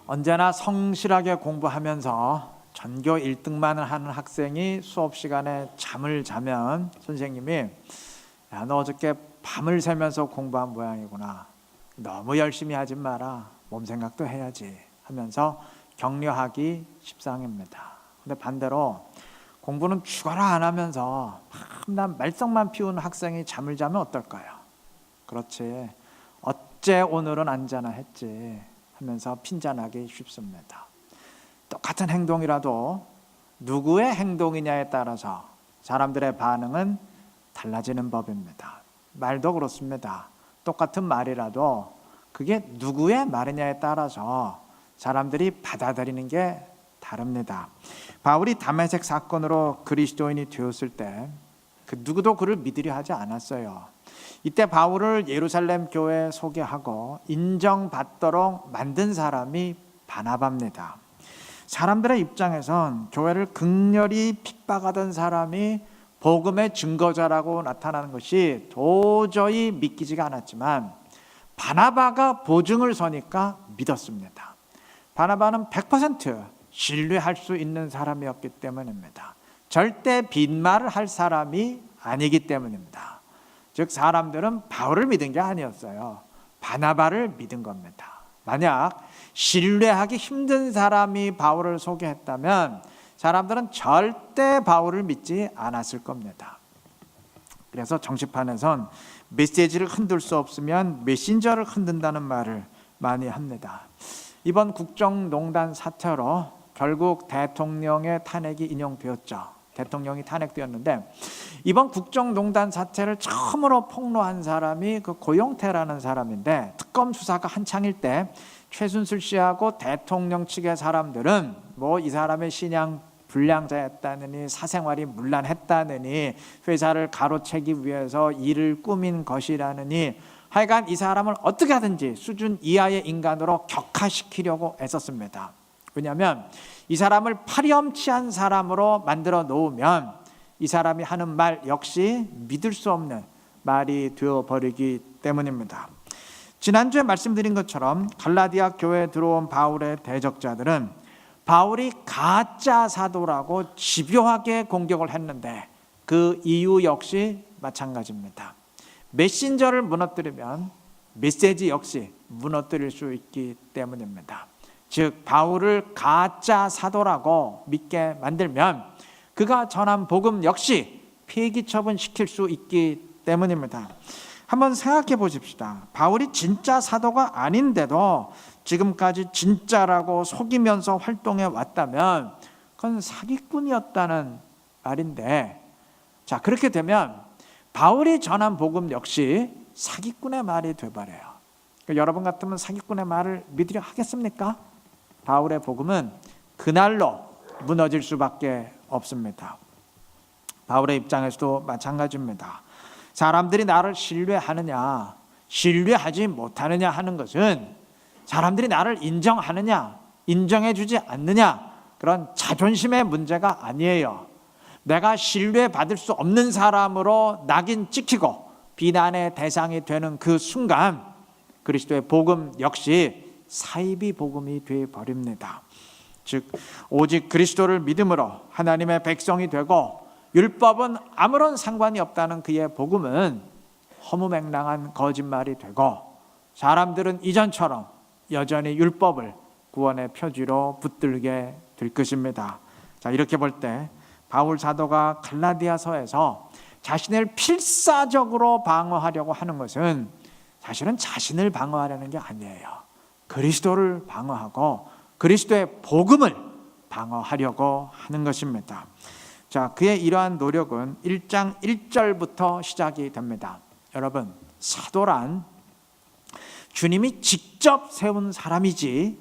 언제나 성실하게 공부하면서 전교 1등만 하는 학생이 수업 시간에 잠을 자면 선생님이 야, 너 어저께 밤을 새면서 공부한 모양이구나. 너무 열심히 하지 마라. 몸 생각도 해야지 하면서 격려하기 십상입니다. 근데 반대로 공부는 죽어라 안 하면서 난 말썽만 피우는 학생이 잠을 자면 어떨까요? 그렇지. 어째 오늘은 안 자나 했지 하면서 핀잔하기 쉽습니다. 똑같은 행동이라도 누구의 행동이냐에 따라서 사람들의 반응은 달라지는 법입니다. 말도 그렇습니다. 똑같은 말이라도 그게 누구의 말이냐에 따라서 사람들이 받아들이는 게 다릅니다. 바울이 다메섹 사건으로 그리스도인이 되었을 때 그 누구도 그를 믿으려 하지 않았어요. 이때 바울을 예루살렘 교회에 소개하고 인정받도록 만든 사람이 바나바입니다. 사람들의 입장에선 교회를 극렬히 핍박하던 사람이 복음의 증거자라고 나타나는 것이 도저히 믿기지가 않았지만 바나바가 보증을 서니까 믿었습니다. 바나바는 100% 신뢰할 수 있는 사람이었기 때문입니다. 절대 빈말을 할 사람이 아니기 때문입니다. 즉 사람들은 바울을 믿은 게 아니었어요. 바나바를 믿은 겁니다. 만약 신뢰하기 힘든 사람이 바울을 소개했다면 사람들은 절대 바울을 믿지 않았을 겁니다. 그래서 정치판에선 메시지를 흔들 수 없으면 메신저를 흔든다는 말을 많이 합니다. 이번 국정농단 사태로 결국 대통령의 탄핵이 인용되었죠. 대통령이 탄핵되었는데 이번 국정농단 사태를 처음으로 폭로한 사람이 그 고용태라는 사람인데 특검 수사가 한창일 때 최순실 씨하고 대통령 측의 사람들은 뭐 이 사람의 신양 불량자였다느니 사생활이 문란했다느니 회사를 가로채기 위해서 일을 꾸민 것이라느니 하여간 이 사람을 어떻게 하든지 수준 이하의 인간으로 격화시키려고 애썼습니다. 왜냐하면 이 사람을 파렴치한 사람으로 만들어 놓으면 이 사람이 하는 말 역시 믿을 수 없는 말이 되어버리기 때문입니다. 지난주에 말씀드린 것처럼 갈라디아 교회에 들어온 바울의 대적자들은 바울이 가짜 사도라고 집요하게 공격을 했는데 그 이유 역시 마찬가지입니다. 메신저를 무너뜨리면 메시지 역시 무너뜨릴 수 있기 때문입니다. 즉 바울을 가짜 사도라고 믿게 만들면 그가 전한 복음 역시 폐기처분시킬 수 있기 때문입니다. 한번 생각해 보십시다. 바울이 진짜 사도가 아닌데도 지금까지 진짜라고 속이면서 활동해 왔다면 그건 사기꾼이었다는 말인데, 자 그렇게 되면 바울이 전한 복음 역시 사기꾼의 말이 돼버려요. 여러분 같으면 사기꾼의 말을 믿으려 하겠습니까? 바울의 복음은 그날로 무너질 수밖에 없습니다. 바울의 입장에서도 마찬가지입니다. 사람들이 나를 신뢰하느냐 신뢰하지 못하느냐 하는 것은 사람들이 나를 인정하느냐 인정해 주지 않느냐 그런 자존심의 문제가 아니에요. 내가 신뢰받을 수 없는 사람으로 낙인 찍히고 비난의 대상이 되는 그 순간 그리스도의 복음 역시 사이비 복음이 되어버립니다. 즉 오직 그리스도를 믿음으로 하나님의 백성이 되고 율법은 아무런 상관이 없다는 그의 복음은 허무맹랑한 거짓말이 되고 사람들은 이전처럼 여전히 율법을 구원의 표지로 붙들게 될 것입니다. 자 이렇게 볼 때 바울 사도가 갈라디아서에서 자신을 필사적으로 방어하려고 하는 것은 사실은 자신을 방어하려는 게 아니에요. 그리스도를 방어하고 그리스도의 복음을 방어하려고 하는 것입니다. 자, 그의 이러한 노력은 1장 1절부터 시작이 됩니다. 여러분, 사도란 주님이 직접 세운 사람이지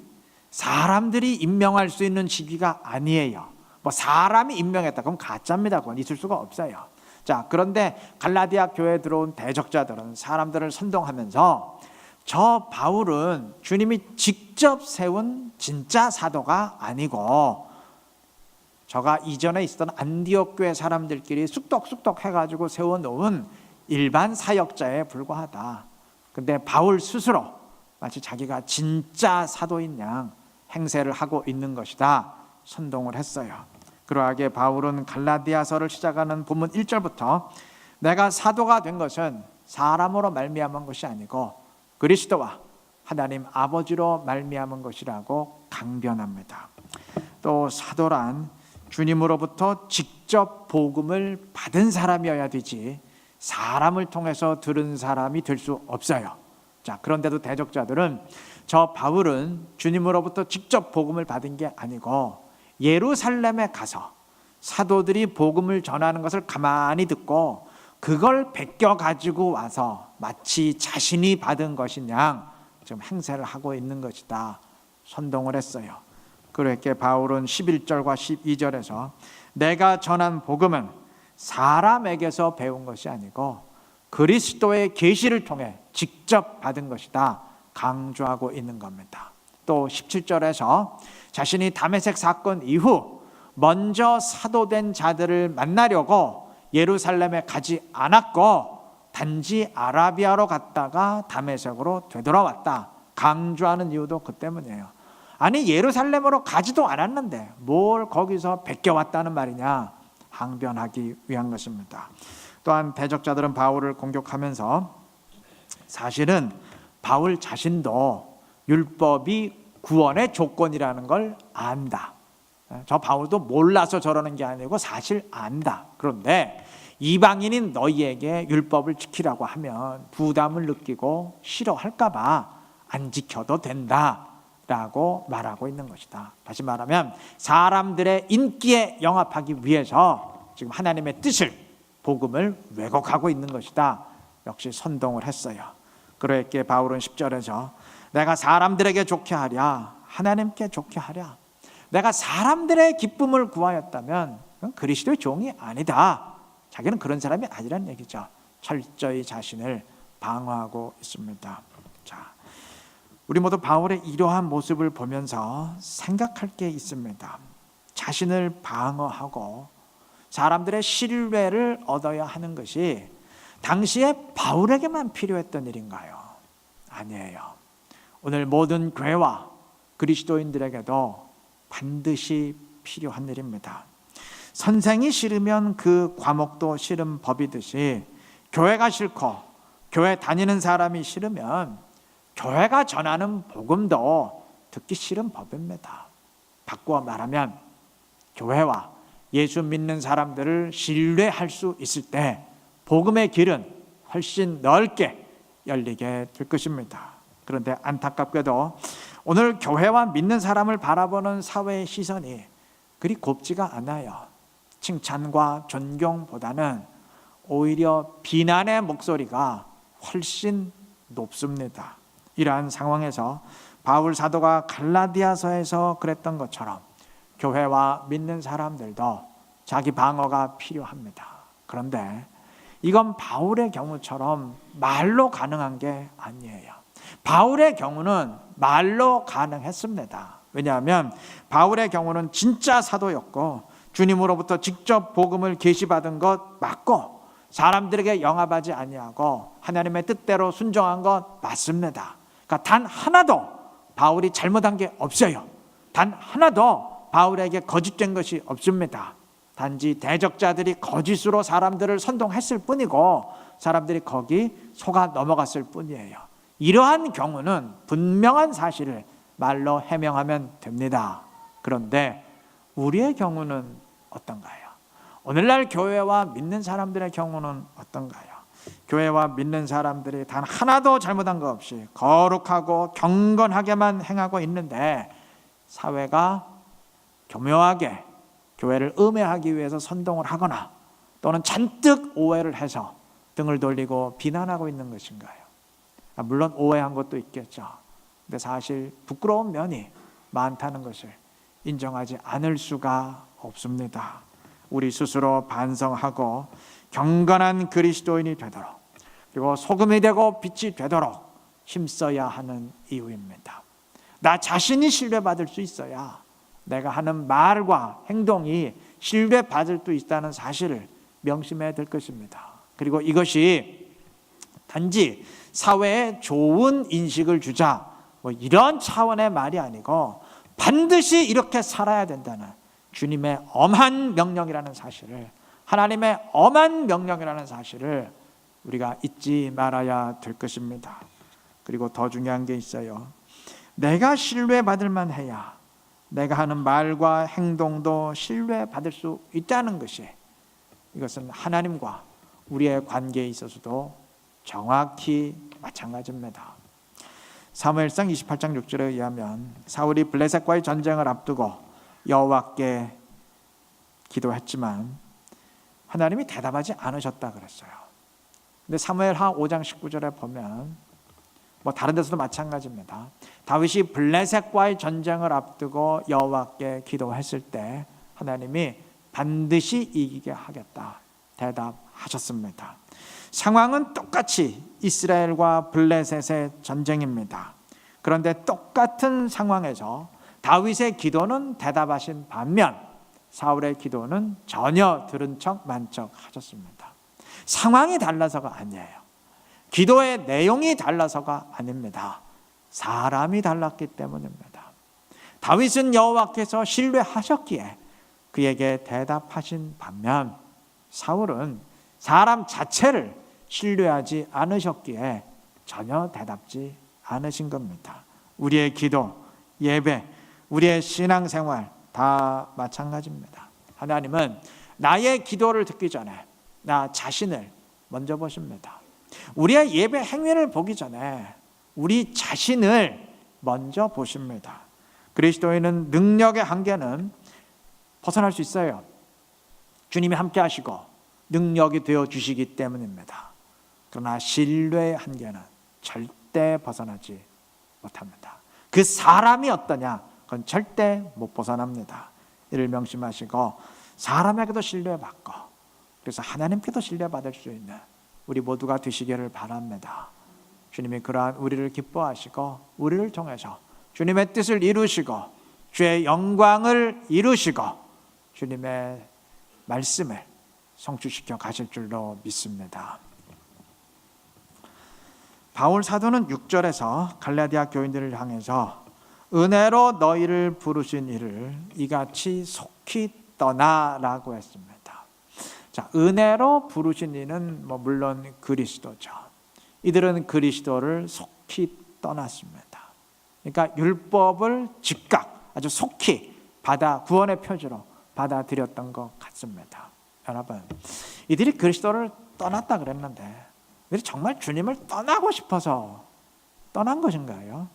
사람들이 임명할 수 있는 직위가 아니에요. 뭐 사람이 임명했다 그럼 가짜입니다. 그건 있을 수가 없어요. 자, 그런데 갈라디아 교회에 들어온 대적자들은 사람들을 선동하면서 저 바울은 주님이 직접 세운 진짜 사도가 아니고 저가 이전에 있었던 안디옥 교회 사람들끼리 쑥덕쑥덕 해가지고 세워놓은 일반 사역자에 불과하다. 근데 바울 스스로 마치 자기가 진짜 사도인 양 행세를 하고 있는 것이다 선동을 했어요. 그러하게 바울은 갈라디아서를 시작하는 본문 1절부터 내가 사도가 된 것은 사람으로 말미암은 것이 아니고 그리스도와 하나님 아버지로 말미암은 것이라고 강변합니다. 또 사도란 주님으로부터 직접 복음을 받은 사람이어야 되지 사람을 통해서 들은 사람이 될 수 없어요. 자, 그런데도 대적자들은 저 바울은 주님으로부터 직접 복음을 받은 게 아니고 예루살렘에 가서 사도들이 복음을 전하는 것을 가만히 듣고 그걸 베껴 가지고 와서 마치 자신이 받은 것인 양 지금 행세를 하고 있는 것이다 선동을 했어요. 그렇게 바울은 11절과 12절에서 내가 전한 복음은 사람에게서 배운 것이 아니고 그리스도의 계시를 통해 직접 받은 것이다 강조하고 있는 겁니다. 또 17절에서 자신이 다메섹 사건 이후 먼저 사도된 자들을 만나려고 예루살렘에 가지 않았고 단지 아라비아로 갔다가 다메섹으로 되돌아왔다 강조하는 이유도 그 때문이에요. 아니 예루살렘으로 가지도 않았는데 뭘 거기서 베껴왔다는 말이냐 항변하기 위한 것입니다. 또한 대적자들은 바울을 공격하면서 사실은 바울 자신도 율법이 구원의 조건이라는 걸 안다. 저 바울도 몰라서 저러는 게 아니고 사실 안다. 그런데 이방인인 너희에게 율법을 지키라고 하면 부담을 느끼고 싫어할까 봐 안 지켜도 된다 라고 말하고 있는 것이다. 다시 말하면 사람들의 인기에 영합하기 위해서 지금 하나님의 뜻을 복음을 왜곡하고 있는 것이다. 역시 선동을 했어요. 그렇게 바울은 10절에서 내가 사람들에게 좋게 하랴 하나님께 좋게 하랴 내가 사람들의 기쁨을 구하였다면 그건 그리스도의 종이 아니다. 자기는 그런 사람이 아니라는 얘기죠. 철저히 자신을 방어하고 있습니다. 자, 우리 모두 바울의 이러한 모습을 보면서 생각할 게 있습니다. 자신을 방어하고 사람들의 신뢰를 얻어야 하는 것이 당시에 바울에게만 필요했던 일인가요? 아니에요. 오늘 모든 교회와 그리스도인들에게도 반드시 필요한 일입니다. 선생이 싫으면 그 과목도 싫은 법이듯이 교회가 싫고 교회 다니는 사람이 싫으면 교회가 전하는 복음도 듣기 싫은 법입니다. 바꾸어 말하면 교회와 예수 믿는 사람들을 신뢰할 수 있을 때 복음의 길은 훨씬 넓게 열리게 될 것입니다. 그런데 안타깝게도 오늘 교회와 믿는 사람을 바라보는 사회의 시선이 그리 곱지가 않아요. 칭찬과 존경보다는 오히려 비난의 목소리가 훨씬 높습니다. 이러한 상황에서 바울 사도가 갈라디아서에서 그랬던 것처럼 교회와 믿는 사람들도 자기 방어가 필요합니다. 그런데 이건 바울의 경우처럼 말로 가능한 게 아니에요. 바울의 경우는 말로 가능했습니다. 왜냐하면 바울의 경우는 진짜 사도였고 주님으로부터 직접 복음을 계시받은 것 맞고 사람들에게 영합하지 아니하고 하나님의 뜻대로 순종한 것 맞습니다. 그러니까 단 하나도 바울이 잘못한 게 없어요. 단 하나도 바울에게 거짓된 것이 없습니다. 단지 대적자들이 거짓으로 사람들을 선동했을 뿐이고 사람들이 거기 속아 넘어갔을 뿐이에요. 이러한 경우는 분명한 사실을 말로 해명하면 됩니다. 그런데 우리의 경우는 어떤가요? 오늘날 교회와 믿는 사람들의 경우는 어떤가요? 교회와 믿는 사람들이 단 하나도 잘못한 것 없이 거룩하고 경건하게만 행하고 있는데 사회가 교묘하게 교회를 음해하기 위해서 선동을 하거나 또는 잔뜩 오해를 해서 등을 돌리고 비난하고 있는 것인가요? 물론 오해한 것도 있겠죠. 근데 사실 부끄러운 면이 많다는 것을 인정하지 않을 수가 없습니다. 우리 스스로 반성하고 경건한 그리스도인이 되도록 그리고 소금이 되고 빛이 되도록 힘써야 하는 이유입니다. 나 자신이 신뢰받을 수 있어야 내가 하는 말과 행동이 신뢰받을 수 있다는 사실을 명심해야 될 것입니다. 그리고 이것이 단지 사회에 좋은 인식을 주자 이런 차원의 말이 아니고 반드시 이렇게 살아야 된다는 주님의 엄한 명령이라는 사실을, 하나님의 엄한 명령이라는 사실을 우리가 잊지 말아야 될 것입니다. 그리고 더 중요한 게 있어요. 내가 신뢰받을 만해야 내가 하는 말과 행동도 신뢰받을 수 있다는 것이, 이것은 하나님과 우리의 관계에 있어서도 정확히 마찬가지입니다. 사무엘상 28장 6절에 의하면 사울이 블레셋과의 전쟁을 앞두고 여호와께 기도했지만 하나님이 대답하지 않으셨다 그랬어요. 근데 사무엘하 5장 19절에 보면 다른 데서도 마찬가지입니다. 다윗이 블레셋과의 전쟁을 앞두고 여호와께 기도했을 때 하나님이 반드시 이기게 하겠다 대답하셨습니다. 상황은 똑같이 이스라엘과 블레셋의 전쟁입니다. 그런데 똑같은 상황에서 다윗의 기도는 대답하신 반면 사울의 기도는 전혀 들은 척 만척 하셨습니다. 상황이 달라서가 아니에요. 기도의 내용이 달라서가 아닙니다. 사람이 달랐기 때문입니다. 다윗은 여호와께서 신뢰하셨기에 그에게 대답하신 반면 사울은 사람 자체를 신뢰하지 않으셨기에 전혀 대답지 않으신 겁니다. 우리의 기도, 예배, 우리의 신앙생활 다 마찬가지입니다. 하나님은 나의 기도를 듣기 전에 나 자신을 먼저 보십니다. 우리의 예배 행위를 보기 전에 우리 자신을 먼저 보십니다. 그리스도인은 능력의 한계는 벗어날 수 있어요. 주님이 함께 하시고 능력이 되어 주시기 때문입니다. 그러나 신뢰의 한계는 절대 벗어나지 못합니다. 그 사람이 어떠냐? 그건 절대 못 벗어납니다. 이를 명심하시고 사람에게도 신뢰받고 그래서 하나님께도 신뢰받을 수 있는 우리 모두가 되시기를 바랍니다. 주님이 그러한 우리를 기뻐하시고 우리를 통해서 주님의 뜻을 이루시고 주의 영광을 이루시고 주님의 말씀을 성취시켜 가실 줄로 믿습니다. 바울 사도는 6절에서 갈라디아 교인들을 향해서 은혜로 너희를 부르신 이를 이같이 속히 떠나라고 했습니다. 자, 은혜로 부르신 이는 물론 그리스도죠. 이들은 그리스도를 속히 떠났습니다. 그러니까 율법을 즉각 아주 속히 구원의 표지로 받아들였던 것 같습니다. 여러분, 이들이 그리스도를 떠났다 그랬는데 이들이 정말 주님을 떠나고 싶어서 떠난 것인가요?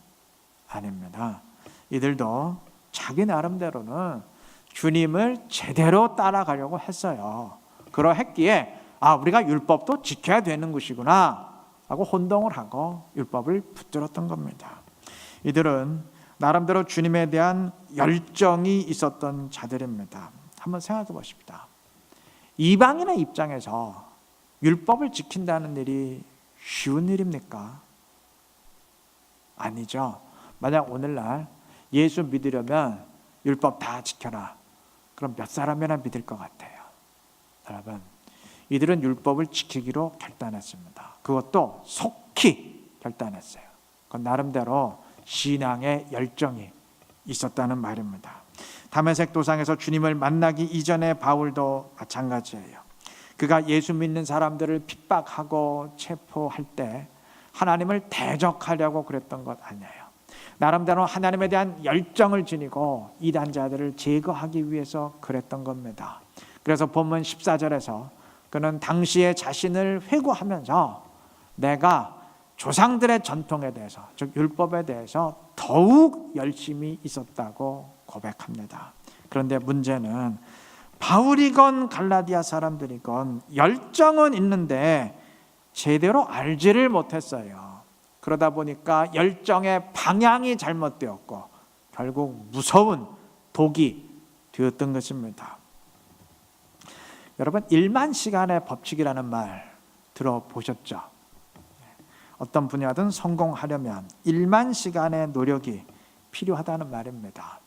아닙니다. 이들도 자기 나름대로는 주님을 제대로 따라가려고 했어요. 그러했기에 우리가 율법도 지켜야 되는 것이구나 하고 혼동을 하고 율법을 붙들었던 겁니다. 이들은 나름대로 주님에 대한 열정이 있었던 자들입니다. 한번 생각해 보십시다. 이방인의 입장에서 율법을 지킨다는 일이 쉬운 일입니까? 아니죠. 만약 오늘날 예수 믿으려면 율법 다 지켜라. 그럼 몇 사람이나 믿을 것 같아요. 여러분, 이들은 율법을 지키기로 결단했습니다. 그것도 속히 결단했어요. 그건 나름대로 신앙의 열정이 있었다는 말입니다. 다메섹 도상에서 주님을 만나기 이전에 바울도 마찬가지예요. 그가 예수 믿는 사람들을 핍박하고 체포할 때 하나님을 대적하려고 그랬던 것 아니에요. 나름대로 하나님에 대한 열정을 지니고 이단자들을 제거하기 위해서 그랬던 겁니다. 그래서 본문 14절에서 그는 당시의 자신을 회고하면서 내가 조상들의 전통에 대해서, 즉 율법에 대해서 더욱 열심히 있었다고 고백합니다. 그런데 문제는 바울이건 갈라디아 사람들이건 열정은 있는데 제대로 알지를 못했어요. 그러다 보니까 열정의 방향이 잘못되었고 결국 무서운 독이 되었던 것입니다. 여러분, 1만 시간의 법칙이라는 말 들어보셨죠? 어떤 분야든 성공하려면 1만 시간의 노력이 필요하다는 말입니다.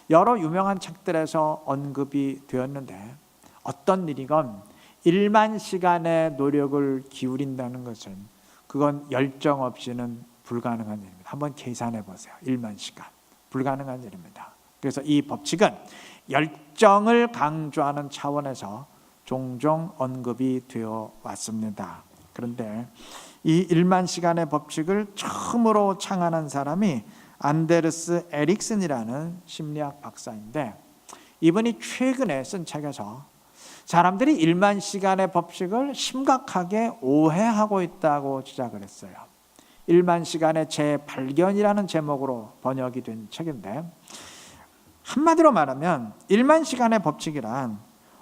여러 유명한 책들에서 언급이 되었는데 어떤 일이건 1만 시간의 노력을 기울인다는 것은 그건 열정 없이는 불가능한 일입니다. 한번 계산해 보세요. 1만 시간 불가능한 일입니다. 그래서 이 법칙은 열정을 강조하는 차원에서 종종 언급이 되어 왔습니다. 그런데 이 1만 시간의 법칙을 처음으로 창안한 사람이 안데르스 에릭슨이라는 심리학 박사인데, 이분이 최근에 쓴 책에서 사람들이 1만 시간의 법칙을 심각하게 오해하고 있다고 지적을 했어요. 1만 시간의 재발견이라는 제목으로 번역이 된 책인데, 한마디로 말하면 1만 시간의 법칙이란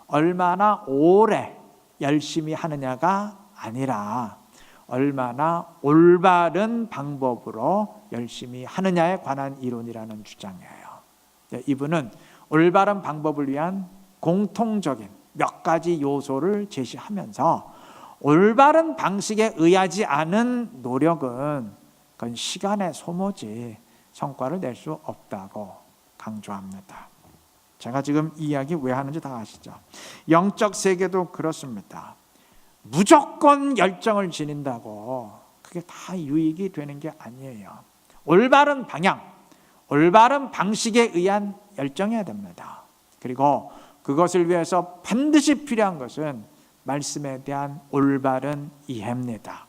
얼마나 오래 열심히 하느냐가 아니라 얼마나 올바른 방법으로 열심히 하느냐에 관한 이론이라는 주장이에요. 이분은 올바른 방법을 위한 공통적인 몇 가지 요소를 제시하면서 올바른 방식에 의하지 않은 노력은 그건 시간의 소모지 성과를 낼 수 없다고 강조합니다. 제가 지금 이 이야기 왜 하는지 다 아시죠? 영적 세계도 그렇습니다. 무조건 열정을 지닌다고 그게 다 유익이 되는 게 아니에요. 올바른 방향, 올바른 방식에 의한 열정해야 됩니다. 그리고 그것을 위해서 반드시 필요한 것은 말씀에 대한 올바른 이해입니다.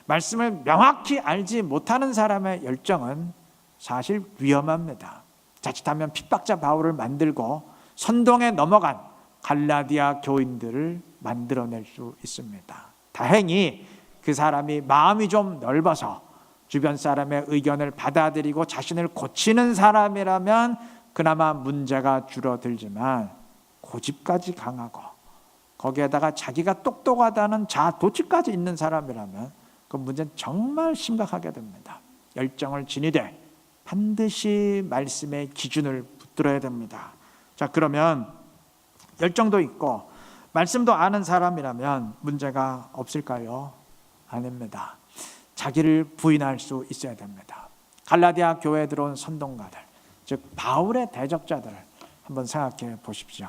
말씀을 명확히 알지 못하는 사람의 열정은 사실 위험합니다. 자칫하면 핍박자 바울을 만들고 선동에 넘어간 갈라디아 교인들을 만들어낼 수 있습니다. 다행히 그 사람이 마음이 좀 넓어서 주변 사람의 의견을 받아들이고 자신을 고치는 사람이라면 그나마 문제가 줄어들지만, 고집까지 강하고 거기에다가 자기가 똑똑하다는 자아도취까지 있는 사람이라면 그 문제는 정말 심각하게 됩니다. 열정을 지니되 반드시 말씀의 기준을 붙들어야 됩니다. 자, 그러면 열정도 있고 말씀도 아는 사람이라면 문제가 없을까요? 아닙니다. 자기를 부인할 수 있어야 됩니다. 갈라디아 교회에 들어온 선동가들, 즉 바울의 대적자들을 한번 생각해 보십시오.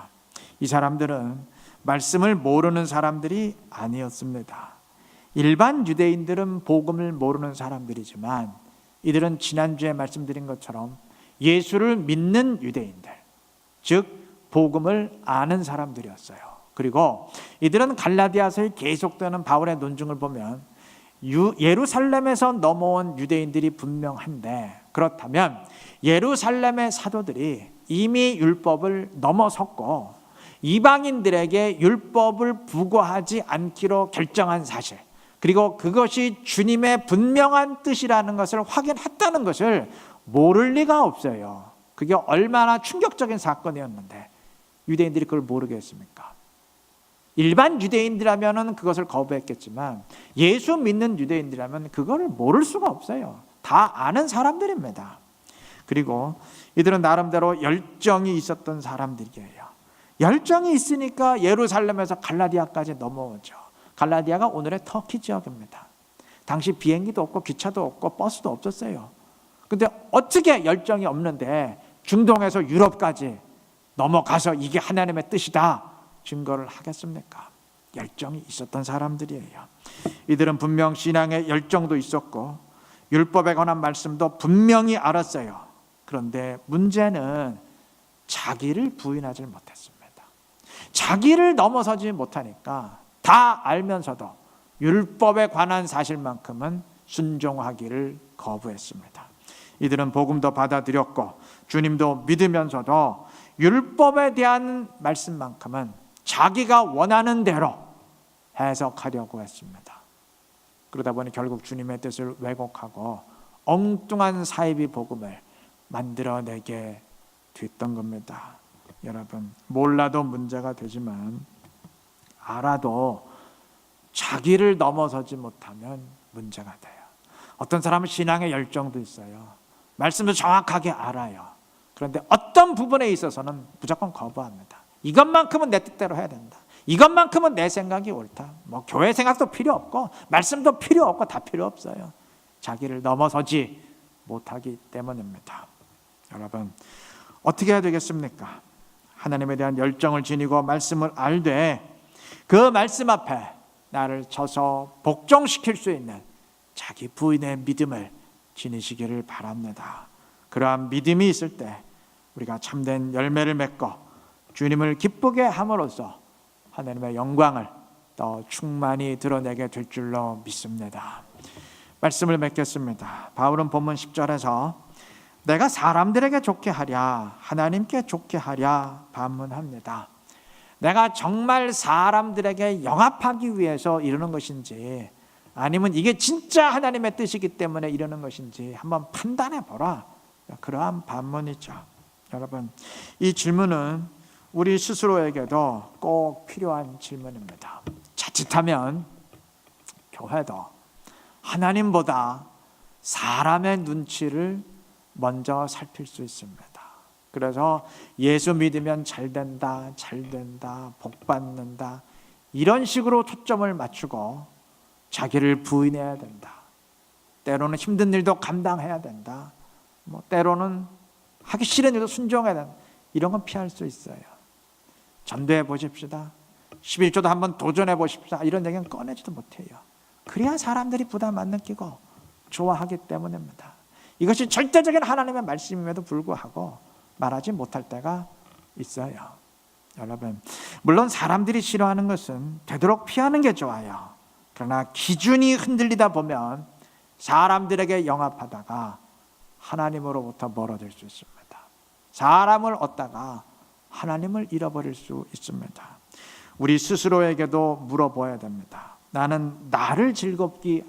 이 사람들은 말씀을 모르는 사람들이 아니었습니다. 일반 유대인들은 복음을 모르는 사람들이지만 이들은 지난주에 말씀드린 것처럼 예수를 믿는 유대인들, 즉 복음을 아는 사람들이었어요. 그리고 이들은 갈라디아서에 계속되는 바울의 논증을 보면 예루살렘에서 넘어온 유대인들이 분명한데, 그렇다면 예루살렘의 사도들이 이미 율법을 넘어섰고 이방인들에게 율법을 부과하지 않기로 결정한 사실, 그리고 그것이 주님의 분명한 뜻이라는 것을 확인했다는 것을 모를 리가 없어요. 그게 얼마나 충격적인 사건이었는데 유대인들이 그걸 모르겠습니까? 일반 유대인들이라면 그것을 거부했겠지만 예수 믿는 유대인들이라면 그거를 모를 수가 없어요. 다 아는 사람들입니다. 그리고 이들은 나름대로 열정이 있었던 사람들이에요. 열정이 있으니까 예루살렘에서 갈라디아까지 넘어오죠. 갈라디아가 오늘의 터키 지역입니다. 당시 비행기도 없고 기차도 없고 버스도 없었어요. 근데 어떻게 열정이 없는데 중동에서 유럽까지 넘어가서 이게 하나님의 뜻이다 증거를 하겠습니까? 열정이 있었던 사람들이에요. 이들은 분명 신앙의 열정도 있었고 율법에 관한 말씀도 분명히 알았어요. 그런데 문제는 자기를 부인하지 못했습니다. 자기를 넘어서지 못하니까 다 알면서도 율법에 관한 사실만큼은 순종하기를 거부했습니다. 이들은 복음도 받아들였고 주님도 믿으면서도 율법에 대한 말씀만큼은 자기가 원하는 대로 해석하려고 했습니다. 그러다 보니 결국 주님의 뜻을 왜곡하고 엉뚱한 사이비 복음을 만들어내게 됐던 겁니다. 여러분, 몰라도 문제가 되지만 알아도 자기를 넘어서지 못하면 문제가 돼요. 어떤 사람은 신앙의 열정도 있어요. 말씀도 정확하게 알아요. 그런데 어떤 부분에 있어서는 무조건 거부합니다. 이것만큼은 내 뜻대로 해야 된다. 이것만큼은 내 생각이 옳다. 뭐 교회 생각도 필요 없고 말씀도 필요 없고 다 필요 없어요. 자기를 넘어서지 못하기 때문입니다. 여러분, 어떻게 해야 되겠습니까? 하나님에 대한 열정을 지니고 말씀을 알되 그 말씀 앞에 나를 쳐서 복종시킬 수 있는 자기 부인의 믿음을 지니시기를 바랍니다. 그러한 믿음이 있을 때 우리가 참된 열매를 맺고 주님을 기쁘게 함으로써 하나님의 영광을 더 충만히 드러내게 될 줄로 믿습니다. 말씀을 맺겠습니다. 바울은 본문 10절에서 내가 사람들에게 좋게 하랴 하나님께 좋게 하랴 반문합니다. 내가 정말 사람들에게 영합하기 위해서 이러는 것인지 아니면 이게 진짜 하나님의 뜻이기 때문에 이러는 것인지 한번 판단해 보라. 그러한 반문이죠. 여러분, 이 질문은 우리 스스로에게도 꼭 필요한 질문입니다. 자칫하면 교회도 하나님보다 사람의 눈치를 먼저 살필 수 있습니다. 그래서 예수 믿으면 잘 된다, 복 받는다 이런 식으로 초점을 맞추고 자기를 부인해야 된다. 때로는 힘든 일도 감당해야 된다. 때로는 하기 싫은 일도 순종해야 된다. 이런 건 피할 수 있어요. 전도해 보십시다. 11조도 한번 도전해 보십시다. 이런 얘기는 꺼내지도 못해요. 그래야 사람들이 부담 안 느끼고 좋아하기 때문입니다. 이것이 절대적인 하나님의 말씀임에도 불구하고 말하지 못할 때가 있어요. 여러분, 물론 사람들이 싫어하는 것은 되도록 피하는 게 좋아요. 그러나 기준이 흔들리다 보면 사람들에게 영합하다가 하나님으로부터 멀어질 수 있습니다. 사람을 얻다가 하나님을 잃어버릴 수 있습니다. 우리 스스로에게도 물어봐야 됩니다. 나는 나를 즐겁게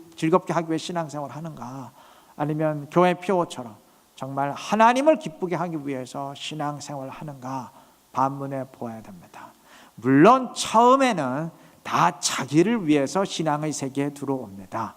하기 위해 신앙생활을 하는가? 아니면 교회 표어처럼 정말 하나님을 기쁘게 하기 위해서 신앙생활을 하는가? 반문해 보아야 됩니다. 물론 처음에는 다 자기를 위해서 신앙의 세계에 들어옵니다.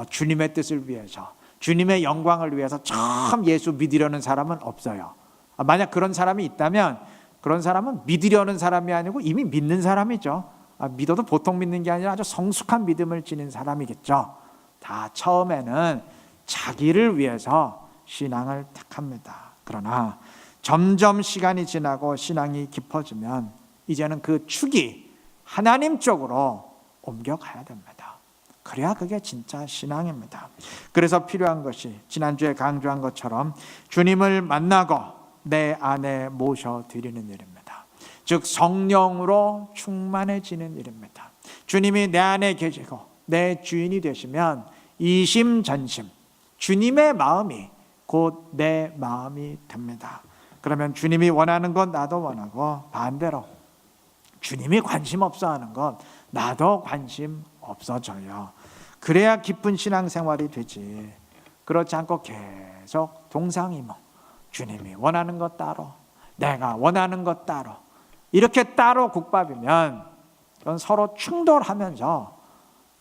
주님의 뜻을 위해서, 주님의 영광을 위해서 참 예수 믿으려는 사람은 없어요. 만약 그런 사람이 있다면 그런 사람은 믿으려는 사람이 아니고 이미 믿는 사람이죠. 믿어도 보통 믿는 게 아니라 아주 성숙한 믿음을 지닌 사람이겠죠. 다 처음에는 자기를 위해서 신앙을 택합니다. 그러나 점점 시간이 지나고 신앙이 깊어지면 이제는 그 축이 하나님 쪽으로 옮겨가야 됩니다. 그래야 그게 진짜 신앙입니다. 그래서 필요한 것이 지난주에 강조한 것처럼 주님을 만나고 내 안에 모셔드리는 일입니다. 즉 성령으로 충만해지는 일입니다. 주님이 내 안에 계시고 내 주인이 되시면 이심전심 주님의 마음이 곧 내 마음이 됩니다. 그러면 주님이 원하는 건 나도 원하고 반대로 주님이 관심 없어 하는 건 나도 관심 없어져요. 그래야 기쁜 신앙생활이 되지. 그렇지 않고 계속 동상이몽, 주님이 원하는 것 따로, 내가 원하는 것 따로, 이렇게 따로 국밥이면 그건 서로 충돌하면서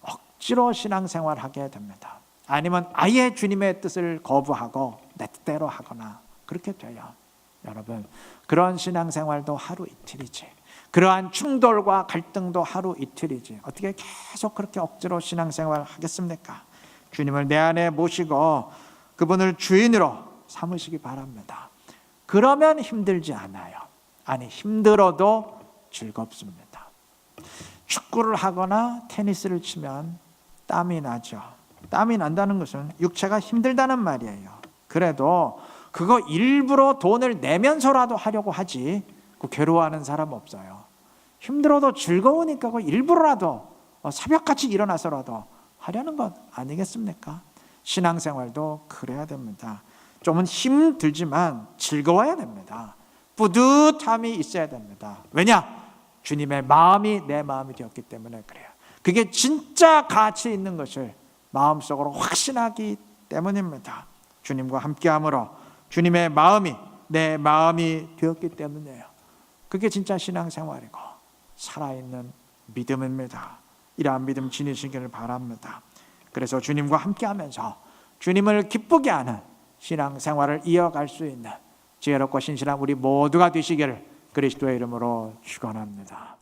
억지로 신앙생활하게 됩니다. 아니면 아예 주님의 뜻을 거부하고 내 뜻대로 하거나 그렇게 돼요. 여러분, 그런 신앙생활도 하루 이틀이지, 그러한 충돌과 갈등도 하루 이틀이지 어떻게 계속 그렇게 억지로 신앙생활을 하겠습니까? 주님을 내 안에 모시고 그분을 주인으로 삼으시기 바랍니다. 그러면 힘들지 않아요. 아니, 힘들어도 즐겁습니다. 축구를 하거나 테니스를 치면 땀이 나죠. 땀이 난다는 것은 육체가 힘들다는 말이에요. 그래도 그거 일부러 돈을 내면서라도 하려고 하지 그 괴로워하는 사람 없어요. 힘들어도 즐거우니까 그 일부러라도 새벽같이 일어나서라도 하려는 것 아니겠습니까? 신앙생활도 그래야 됩니다. 좀은 힘들지만 즐거워야 됩니다. 뿌듯함이 있어야 됩니다. 왜냐? 주님의 마음이 내 마음이 되었기 때문에 그래요. 그게 진짜 가치 있는 것을 마음속으로 확신하기 때문입니다. 주님과 함께함으로 주님의 마음이 내 마음이 되었기 때문이에요. 그게 진짜 신앙생활이고 살아있는 믿음입니다. 이러한 믿음 지니시기를 바랍니다. 그래서 주님과 함께하면서 주님을 기쁘게 하는 신앙생활을 이어갈 수 있는 지혜롭고 신실한 우리 모두가 되시기를 그리스도의 이름으로 축원합니다.